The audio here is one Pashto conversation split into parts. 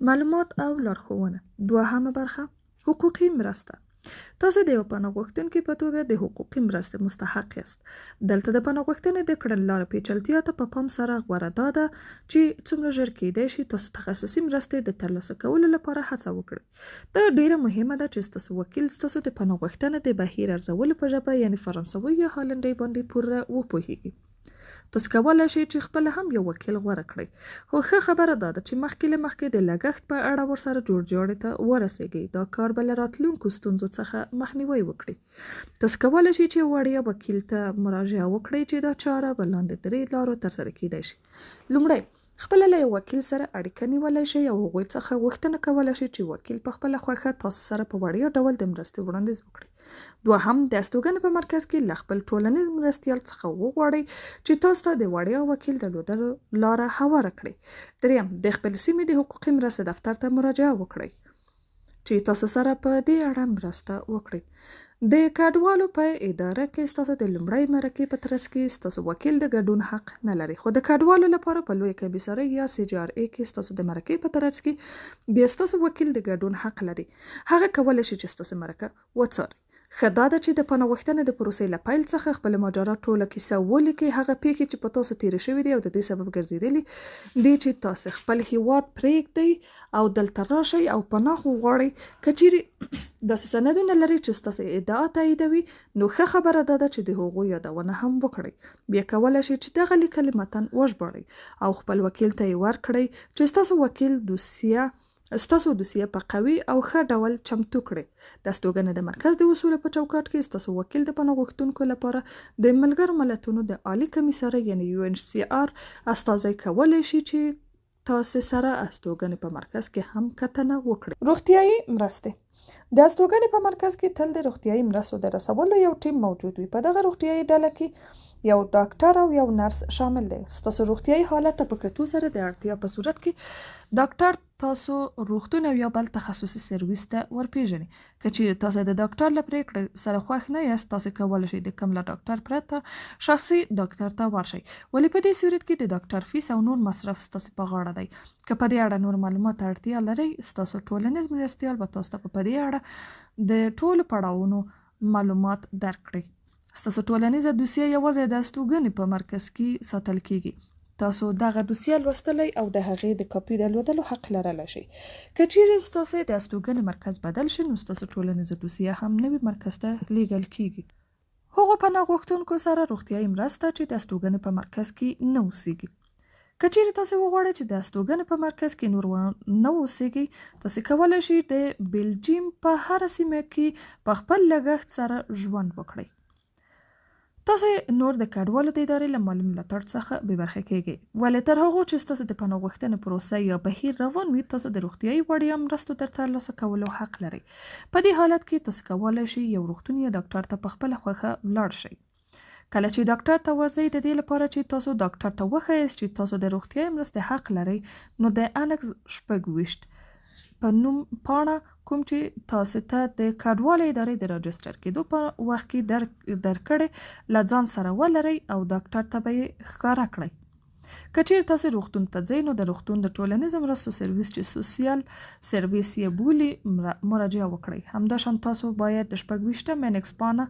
معلومات او لارښوونه. دوهمه برخه حقوقي مرسته. تاسو د یو پناه غوښتونکي په توګه د حقوقي مرستې مستحق یاست. دلته د پناه غوښتنې د کړنلارې پیچلتیا ته په پام سره غوره دا ده چې څومره ژر کیدای شي تاسو تخصصي مرستې د ترلاسه کولو لپاره هڅه وکړئ. دا ډیره مهمه ده چې ستاسو وکیل ستاسو د پناه غوښتنې د بهیر ارزولو په ژبه یعنی فرانسوي یا هالندي باندې پوره وپوهیږي. تاسو کولی شئ چې خپل هم یو وکیل غوره کړئ، خو ښه خبره دا ده چې مخکې له مخکې د لګښت په اړه ورسره جوړجاړي ته ورسیږئ. دا کار به له راتلونکو ستونزو څخه مخنیوی وکړي. تاسو کولی شئ چې وړیا وکیل ته مراجعه وکړئ چې دا چاره به لاندې درې لارو ترسره کیدای شي. لومړی، خپله له یو وکیل سره اړیکه نیولی شئ او هغوی څخه غوښتنه کولی شئ چې وکیل په خپله خوښه تاسو سره په وړیا ډول د مرستې وړاندیز وکړي. دوهم، د استوګنې په مرکز کې له خپل ټولنیز مرستیال څخه وغواړئ چې تاسو ته د وړیا وکیل درلودلو لاره هواره کړي. دریم، د خپل سیمې د حقوقي مرستې دفتر ته مراجعه وکړئ چې تاسو سره په دې اړه مرسته وکړي. د کډوالو په اداره کې ستاسو د لومړۍ مرکې په ترڅ کې ستاسو وکیل د ګډون حق نه لري، خو د کډوالو لپاره په لویه کمیسارۍ یا CGRA کې ستاسو د مرکې په ترڅ کې بیا ستاسو وکیل د ګډون حق لري. هغه کولی شي چې ستاسو مرکه وڅاري. ښه دا ده چې د پناه غوښتنې د پروسې له پیل څخه خپل ماجرا ټوله کیسه ولیکئ، هغه پیښې چې په تاسو تیرې شوي دي او د دې سبب ګرځېدلي دي چې تاسو خپل هیواد پرېږدئ او دلته راشئ او پناه وغواړئ. که چیرې داسې سندونه لري چې ستاسو ادعا تاییدوي نو ښه خبره دا ده چې د هغو یادونه هم وکړئ. بیا کولی شئ چې دغه لیکلي متن وژباړئ او خپل وکیل ته یې ورکړئ چې ستاسو وکیل ستاسو دوسیه په قوي او ښه ډول چمتو کړئ. د استوګنې د مرکز د اصولو په چوکاټ کې ستاسو وکیل د پناه غوښتونکو لپاره د ملګرو ملتونو د عالی کمیسارۍ یعنی UNHCR استازی کولی شي چې تاسو سره استوګنې په مرکز کې هم کتنه وکړي. روغتیايي مرستې. د استوګنې په مرکز کې تل د روغتیايي مرستو د رسولو یو ټیم موجود وي. په دغه روغتیايي ډله کې یو ډاکټر او یو نرس شامل دی. ستاسو روغتیايي حالت ته په کتو سره د اړتیا په صورت کې ډاکټر تاسو روغتون او یا بل تخصصي سرویس ته ورپېژني. که چیرې تاسو د ډاکټر له پرېکړې سره خوښ نه یاست، تاسو کولی شئ د کوم له ډاکټر پرته شخصي ډاکټر ته ورشئ، ولې په دې صورت کې د ډاکټر فیس او نور مصرف ستاسو په غاړه دی. که په دې اړه نور معلومات اړتیا لرئ، ستاسو ټولنیز مرستیال به تاسو ته په دې اړه د ټولو پړاوونو معلومات درکړي. ستاسو ټولنیزه دوسیه یوازې د استوګنې په مرکز کې ساتل کیږي. تاسو دغه دوسیه لوستلی او د هغې د کاپي درلودلو حق لرلی شئ. که چیرې ستاسو د استوګنې مرکز بدل شي نو ستاسو ټولنیزه دوسیه هم نوي مرکز ته لیږل کیږي. هغو پناه غوښتونکو سره روغتیايي مرسته چې د استوګنې په مرکز کې نه اوسیږي. که چیرې تاسو وغواړئ چې د استوګنې په مرکز کې نور نه اوسیږئ، تاسو کولی شئ د بلجیم په هره سیمه کې په خپل لګښت سره ژوند وکړئ. تاسو نور د کډوالو د ادارې له مالي ملاتړ څخه بې برخې کیږئ، ولې تر هغو چې ستاسو د پناه غوښتنې پروسه یا بهیر روان وي تاسو د روغتیايي وړیا مرستو تر ترلاسه کولو حق لرئ. په دې حالت کې تاسو کولی شئ یو روغتون یا ډاکټر ته په خپله خوښه ولاړ شئ. کله چې ډاکټر ته ورځئ، د دې لپاره چې تاسو ډاکټر ته وښایاست چې تاسو د روغتیايي مرستې حق لرئ، نو د انکس 26 په نوم پاڼه کوم چې تاسو ته د کډوالو ادارې د راجستر کېدو په وخت کې درکړې له ځان سره ولرئ او ډاکټر ته به یې ښکاره کړئ. که چیرې تاسو روغتون ته ځئ نو د روغتون د ټولنیزو مرستو سرویس چې سوسیال سرویس یې بولي مراجعه وکړئ. همداشان تاسو باید د 26 انکس پاڼه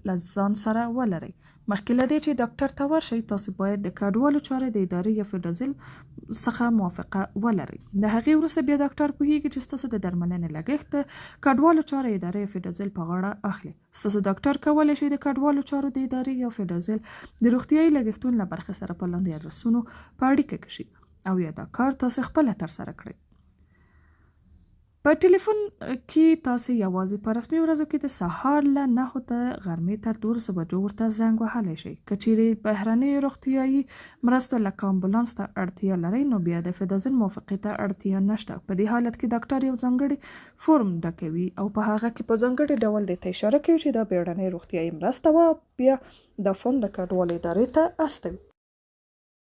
له ځان سره ولرئ. مخکې له دې چې ډاکټر ته ورشئ تاسو باید د کډوالو چارې د ادارې یا فدرال څخه موافقه ولرئ. د هغې وروسته بیا ډاکټر پوهیږي چې ستاسو د درملنې لګښت د کډوالو چارې ادارې فدرال په غاړه اخلي. ستاسو ډاکټر کولی شي د کډوالو چارو د ادارې یا فدرال د روغتیايي لګښتونو له برخې سره په لاندې ادرسونو په اړیکه کې شي او یا دا کار تاسو خپله ترسره کړئ. په ټلیفون کې تاسو یوازې په رسمي ورځو کې د سهار له 9 تر غرمې تر 12 بجو ورته زنګ وهلی شئ. که چیرې بهرنیو روغتیايي مرستو لکه امبولانس ته اړتیا لرئ نو بیا د فدرال موافقې ته اړتیا نشته. په دې حالت کې ډاکټر یو ځانګړی فورم ډکوي او په هغه کې په ځانګړي ډول د اشاره کوي چې دا بیړنۍ روغتیايي مرسته وه، بیا دا فورم د کډوالو ادارې ته استوي.